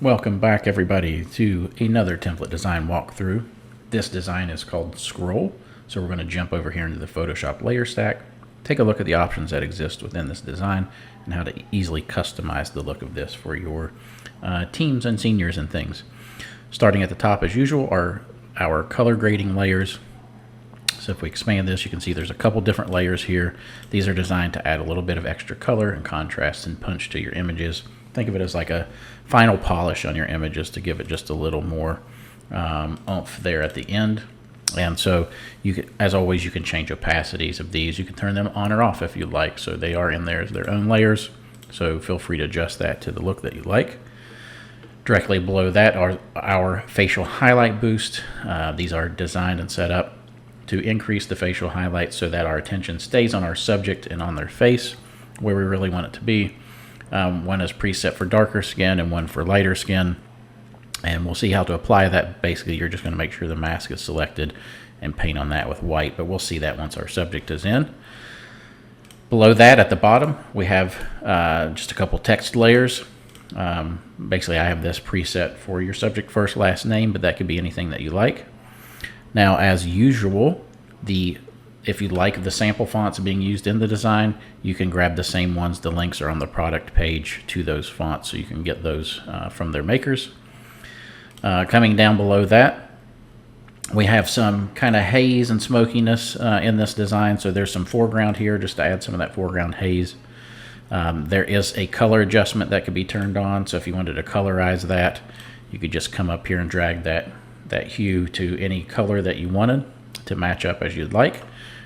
Welcome back everybody to another template design walkthrough. This design is called Scroll, so we're going to jump over here into the Photoshop layer stack, take a look at the options that exist within this design and how to easily customize the look of this for your teams and seniors and things. Starting at the top as usual are our color grading layers. So if we expand this, you can see there's a couple different layers here. These are designed to add a little bit of extra color and contrast and punch to your images. Think of it as like a final polish on your images to give it just a little more oomph there at the end. And so you can, as always, you can change opacities of these. You can turn them on or off if you like. So they are in there as their own layers. So feel free to adjust that to the look that you like. Directly below that are our facial highlight boost. These are designed and set up to increase the facial highlights so that our attention stays on our subject and on their face where we really want it to be. One is preset for darker skin and one for lighter skin. And we'll see how to apply that. Basically, you're just going to make sure the mask is selected and paint on that with white, but we'll see that once our subject is in. Below that at the bottom, we have just a couple text layers. Basically, I have this preset for your subject first, last name, but that could be anything that you like. Now, as usual, if you like the sample fonts being used in the design, you can grab the same ones. The links are on the product page to those fonts, so you can get those from their makers. Coming down below that, we have some kind of haze and smokiness in this design. So there's some foreground here just to add some of that foreground haze. There is a color adjustment that could be turned on. So if you wanted to colorize that, you could just come up here and drag that hue to any color that you wanted to match up as you'd like.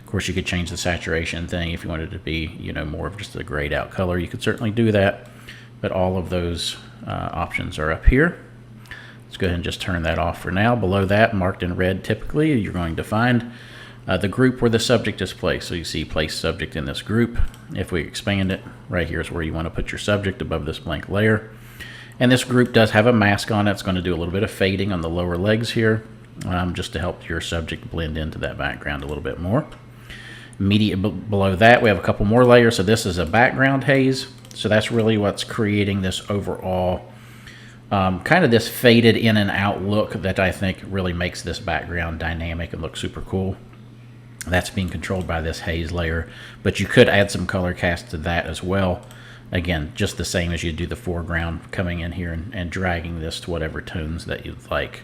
Of course, you could change the saturation thing if you wanted it to be, more of just a grayed out color. You could certainly do that, but all of those options are up here. Let's go ahead and just turn that off for now. Below that, marked in red, typically, you're going to find the group where the subject is placed. So you see place subject in this group. If we expand it, right here is where you want to put your subject above this blank layer. And this group does have a mask on it. It's going to do a little bit of fading on the lower legs here, just to help your subject blend into that background a little bit more. Immediately below that, we have a couple more layers. So this is a background haze. So that's really what's creating this overall kind of this faded in and out look that I think really makes this background dynamic and look super cool. That's being controlled by this haze layer, but you could add some color cast to that as well. Again, just the same as you do the foreground, coming in here and dragging this to whatever tones that you'd like.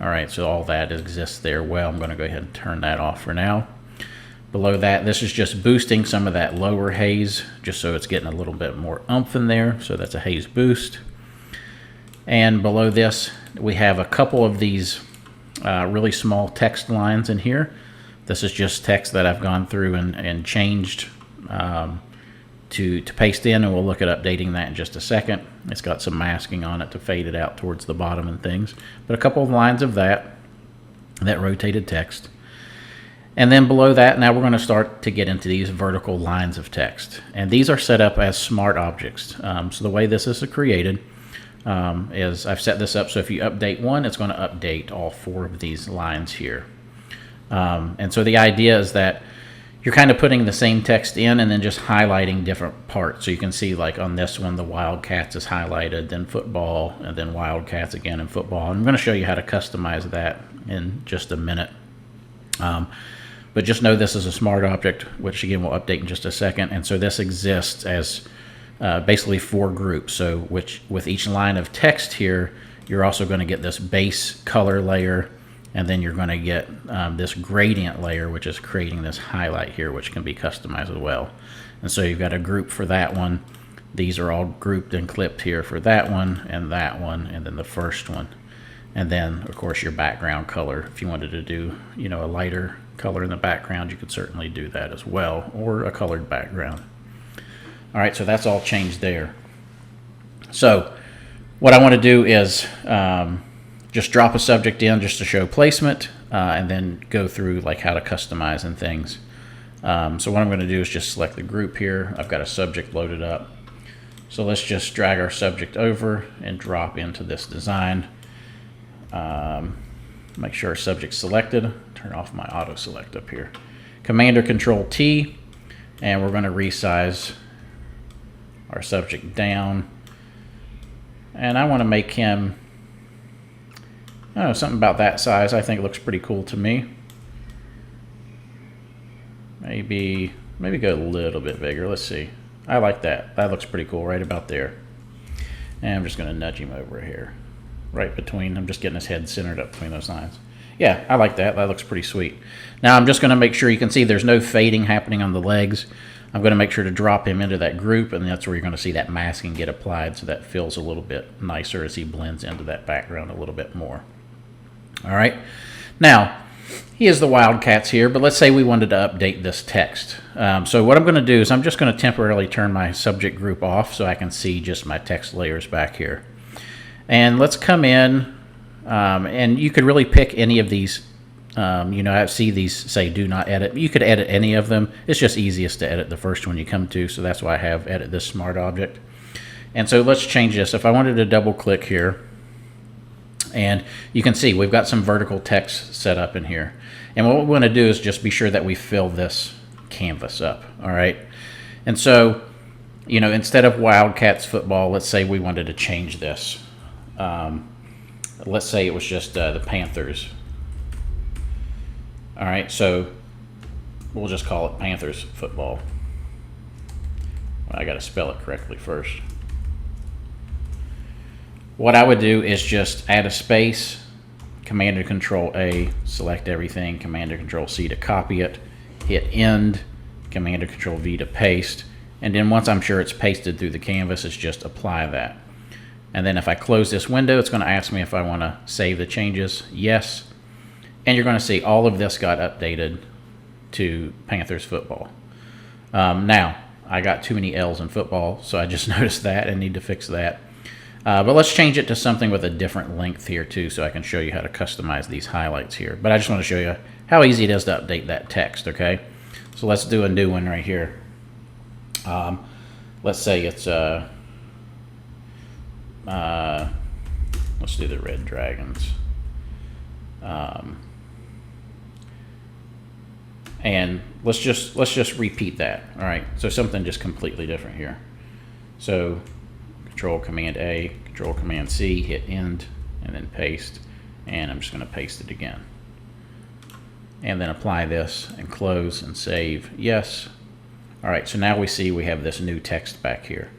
All right, so all that exists there. Well, I'm going to go ahead and turn that off for now. Below that, this is just boosting some of that lower haze, just so it's getting a little bit more oomph in there. So that's a haze boost. And below this, we have a couple of these really small text lines in here. This is just text that I've gone through and changed to paste in, and we'll look at updating that in just a second. It's got some masking on it to fade it out towards the bottom and things. But a couple of lines of that rotated text. And then below that, now we're going to start to get into these vertical lines of text. And these are set up as smart objects. So the way this is created is I've set this up so if you update one, it's going to update all four of these lines here. And so the idea is that you're kind of putting the same text in and then just highlighting different parts. So you can see like on this one, the Wildcats is highlighted, then football, and then Wildcats again and football. I'm going to show you how to customize that in just a minute. But just know this is a smart object, which again we'll update in just a second. And so this exists as basically four groups. So with each line of text here, you're also going to get this base color layer, and then you're going to get this gradient layer, which is creating this highlight here, which can be customized as well. And so you've got a group for that one. These are all grouped and clipped here for that one, and then the first one. And then, of course, your background color. If you wanted to do, a lighter color in the background, you could certainly do that as well, or a colored background. All right, so that's all changed there. So what I want to do is just drop a subject in just to show placement, and then go through like how to customize and things. So what I'm going to do is just select the group here. I've got a subject loaded up. So let's just drag our subject over and drop into this design. Make sure our subject's selected. Turn off my auto select up here. Command or Control T, and we're going to resize our subject down And I want to make him, I don't know, something about that size. I think it looks pretty cool to me. Maybe go a little bit bigger. Let's see. I like that. That looks pretty cool right about there. And I'm just going to nudge him over here. Right between, I'm just getting his head centered up between those lines. Yeah, I like that. That looks pretty sweet. Now I'm just going to make sure you can see there's no fading happening on the legs. I'm going to make sure to drop him into that group, and that's where you're going to see that masking get applied, so that feels a little bit nicer as he blends into that background a little bit more. All right. Now, he is the Wildcats here, but let's say we wanted to update this text. So what I'm going to do is I'm just going to temporarily turn my subject group off so I can see just my text layers back here. And let's come in, and you could really pick any of these. You know, I see these say do not edit. You could edit any of them. It's just easiest to edit the first one you come to, so that's why I have edit this smart object. And so let's change this. If I wanted to double click here, and you can see we've got some vertical text set up in here. And what we want to do is just be sure that we fill this canvas up, all right? And so, you know, instead of Wildcats football, let's say we wanted to change this. Let's say it was just the Panthers. All right, so we'll just call it Panthers football. Well, I got to spell it correctly first. What I would do is just add a space, Command and Control A, select everything, Command and Control C to copy it, hit End, Command and Control V to paste, and then once I'm sure it's pasted through the canvas, it's just apply that. And then if I close this window, it's going to ask me if I want to save the changes. Yes. And you're going to see all of this got updated to Panthers football. Now, I got too many L's in football, so I just noticed that and need to fix that. But let's change it to something with a different length here too, so I can show you how to customize these highlights here. But I just want to show you how easy it is to update that text, okay? So let's do a new one right here. Let's say it's, let's do the Red Dragons. And let's just repeat that. All right, so something just completely different here. So Control Command A, Control Command C, hit End, and then paste. And I'm just going to paste it again. And then apply this and close and save. Yes. All right, so now we see we have this new text back here.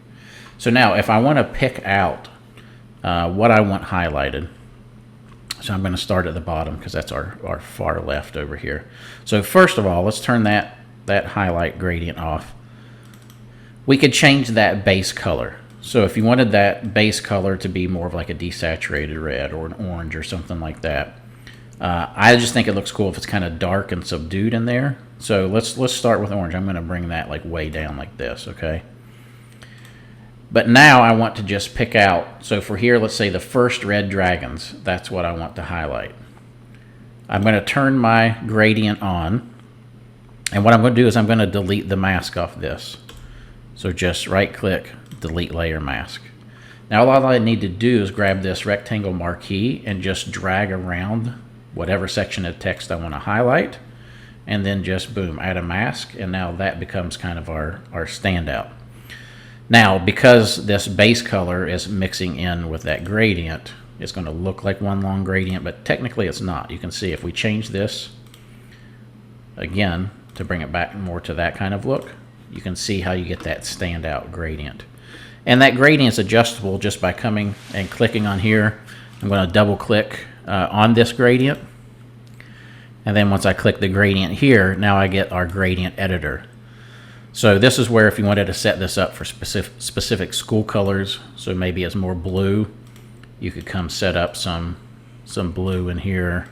So now if I want to pick out what I want highlighted, so I'm going to start at the bottom because that's our far left over here. So first of all, let's turn that highlight gradient off. We could change that base color. So if you wanted that base color to be more of like a desaturated red or an orange or something like that, I just think it looks cool if it's kind of dark and subdued in there. So let's start with orange. I'm going to bring that like way down like this, okay? But now I want to just pick out, so for here, let's say the first Red Dragons, that's what I want to highlight. I'm going to turn my gradient on, and what I'm going to do is I'm going to delete the mask off this. So just right click, delete layer mask. Now all I need to do is grab this rectangle marquee and just drag around whatever section of text I want to highlight, and then just boom, add a mask, and now that becomes kind of our standout. Now, because this base color is mixing in with that gradient, it's going to look like one long gradient, but technically it's not. You can see if we change this again to bring it back more to that kind of look, you can see how you get that standout gradient. And that gradient is adjustable just by coming and clicking on here. I'm going to double click on this gradient. And then once I click the gradient here, now I get our gradient editor. So this is where if you wanted to set this up for specific school colors, so maybe it's more blue, you could come set up some blue in here.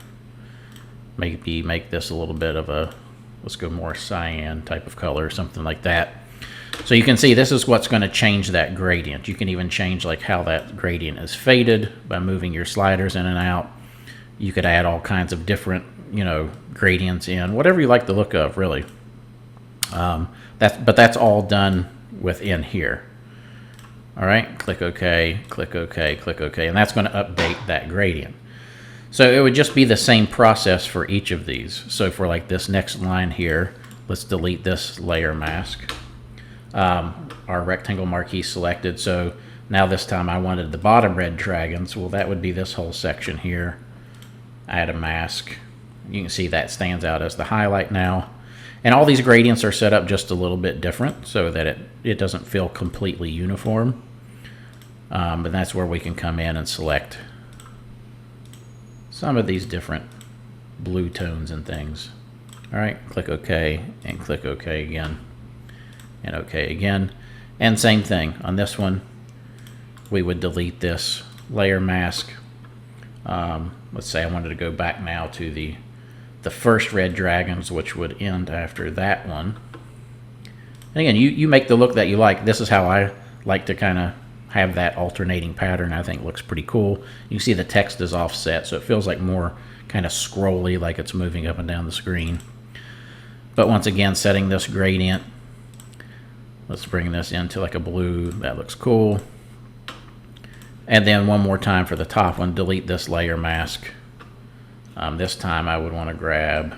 Maybe make this a little bit of a, let's go more cyan type of color, something like that. So you can see this is what's going to change that gradient. You can even change like how that gradient is faded by moving your sliders in and out. You could add all kinds of different, you know, gradients in, whatever you like the look of, really. But that's all done within here. All right, click OK, click OK, click OK, and that's going to update that gradient. So it would just be the same process for each of these. So for like this next line here, let's delete this layer mask. Our rectangle marquee selected. So Now this time I wanted the bottom red dragons. Well, that would be this whole section here. Add a mask. You can see that stands out as the highlight now. And all these gradients are set up just a little bit different so that it doesn't feel completely uniform. And that's where we can come in and select some of these different blue tones and things. All right, click OK and click OK again and OK again. And same thing on this one. We would delete this layer mask. Let's say I wanted to go back now to the first red dragons, which would end after that one. And again, you make the look that you like. This is how I like to kind of have that alternating pattern. I think it looks pretty cool. You see the text is offset, so it feels like more kind of scrolly, like it's moving up and down the screen. But once again, setting this gradient, let's bring this into like a blue. That looks cool. And then one more time for the top one, delete this layer mask. This time I would want to grab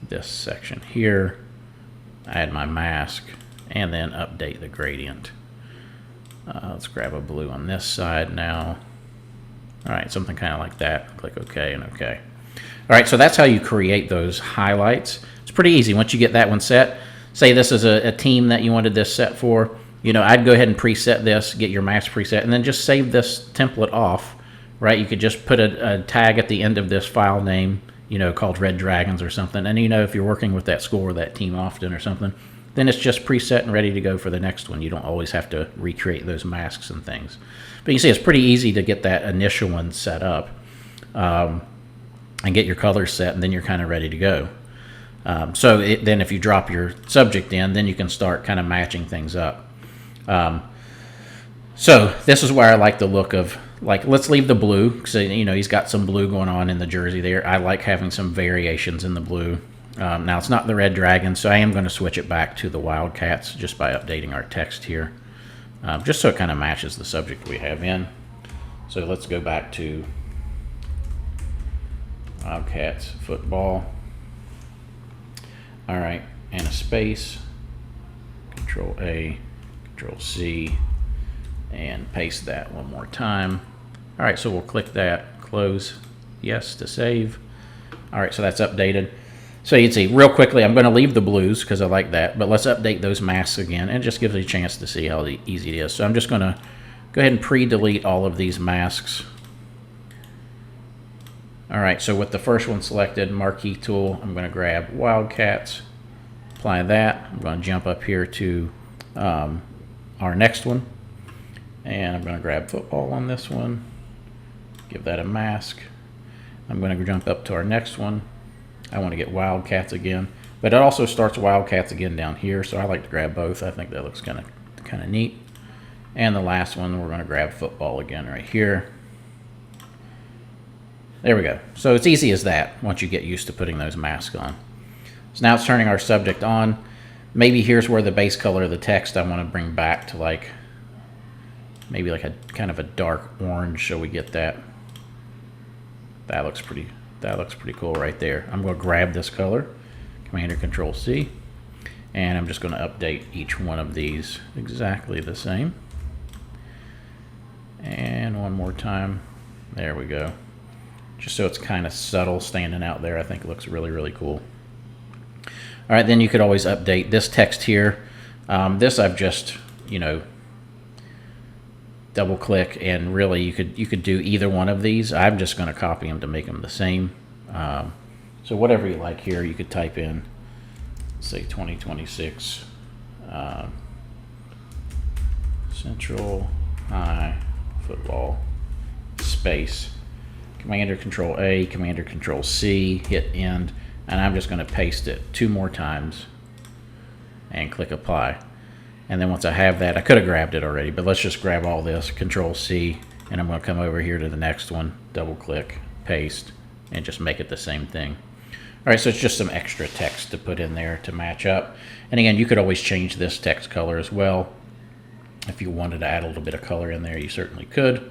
this section here, add my mask, and then update the gradient. Let's grab a blue on this side now. All right, something kind of like that. Click OK and OK. All right, so that's how you create those highlights. It's pretty easy. Once you get that one set, say this is a team that you wanted this set for, you know, I'd go ahead and preset this, get your mask preset, and then just save this template off, right? You could just put a tag at the end of this file name, you know, called Red Dragons or something. And, you know, if you're working with that school or that team often or something, then it's just preset and ready to go for the next one. You don't always have to recreate those masks and things. But you see, it's pretty easy to get that initial one set up and get your colors set, and then you're kind of ready to go. Then if you drop your subject in, then you can start kind of matching things up. So this is where I like the look of, like, let's leave the blue, because, you know, he's got some blue going on in the jersey there. I like having some variations in the blue. Now, it's not the Red Dragon, so I am going to switch it back to the Wildcats just by updating our text here, just so it kind of matches the subject we have in. So let's go back to Wildcats football. All right, and a space, Control A, Control C, and paste that one more time. All right, so we'll click that, close, yes to save. All right, so that's updated. So you can see real quickly, I'm going to leave the blues because I like that, but let's update those masks again, and it just gives you a chance to see how easy it is. So I'm just going to go ahead and pre-delete all of these masks. All right, so with the first one selected, marquee tool, I'm going to grab Wildcats, apply that. I'm going to jump up here to our next one, and I'm going to grab football on this one, give that a mask. I'm going to jump up to our next one. I want to get Wildcats again, but it also starts Wildcats again down here, so I like to grab both. I think that looks kind of neat. And the last one, we're going to grab football again right here. There we go. So it's easy as that once you get used to putting those masks on. So now it's turning our subject on. Maybe here's where the base color of the text I want to bring back to, like, maybe like a kind of a dark orange, so we get that. That looks pretty cool right there. I'm going to grab this color, Command or Control C, and I'm just going to update each one of these exactly the same. And one more time. There we go. Just so it's kind of subtle standing out there. I think it looks really, really cool. All right, then you could always update this text here. This I've just, you know, double click, and really you could do either one of these. I'm just going to copy them to make them the same. So whatever you like here, you could type in, say 2026 Central High Football space. Command or Control A, Command or Control C, hit end, and I'm just going to paste it 2 more times and click apply. And then once I have that, I could have grabbed it already, but let's just grab all this, Control C, and I'm going to come over here to the next one, double click, paste, and just make it the same thing. All right, so it's just some extra text to put in there to match up. And again, you could always change this text color as well. If you wanted to add a little bit of color in there, you certainly could.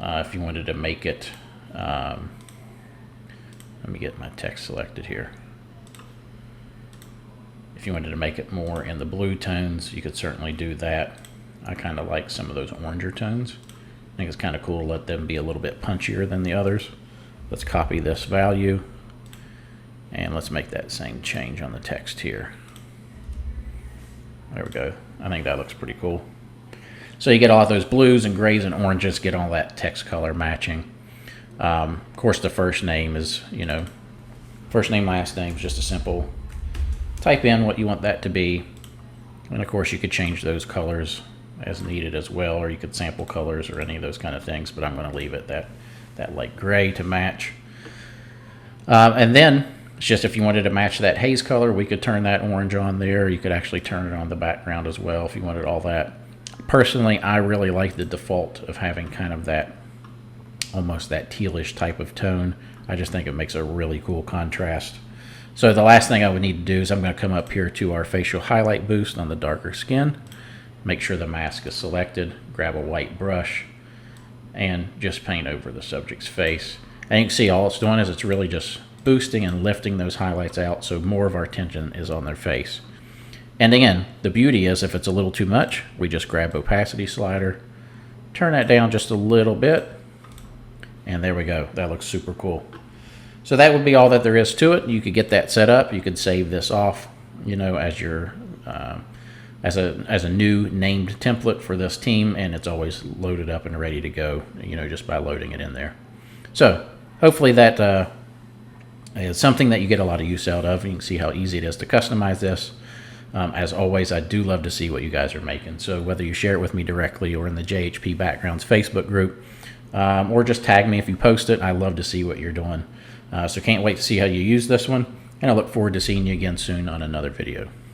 If you wanted to make it, let me get my text selected here. If you wanted to make it more in the blue tones, you could certainly do that. I kind of like some of those oranger tones. I think it's kind of cool to let them be a little bit punchier than the others. Let's copy this value and let's make that same change on the text here. There we go. I think that looks pretty cool. So you get all those blues and grays and oranges, get all that text color matching. Of course, the first name is, first name, last name is just a simple type in what you want that to be. And of course, you could change those colors as needed as well, or you could sample colors or any of those kind of things, but I'm going to leave it that light gray to match. And then it's just if you wanted to match that haze color, we could turn that orange on there. You could actually turn it on the background as well if you wanted all that. Personally, I really like the default of having kind of that, almost that tealish type of tone. I just think it makes a really cool contrast. So the last thing I would need to do is I'm going to come up here to our facial highlight boost on the darker skin, make sure the mask is selected, grab a white brush, and just paint over the subject's face. And you can see all it's doing is it's really just boosting and lifting those highlights out so more of our attention is on their face. And again, the beauty is if it's a little too much, we just grab opacity slider, turn that down just a little bit, and there we go. That looks super cool. So that would be all that there is to it. You could get that set up. You could save this off, as your as a new named template for this team, and it's always loaded up and ready to go, just by loading it in there. So hopefully that is something that you get a lot of use out of. You can see how easy it is to customize this. As always, I do love to see what you guys are making. So whether you share it with me directly or in the JHP Backgrounds Facebook group, or just tag me if you post it, I love to see what you're doing. So can't wait to see how you use this one, and I look forward to seeing you again soon on another video.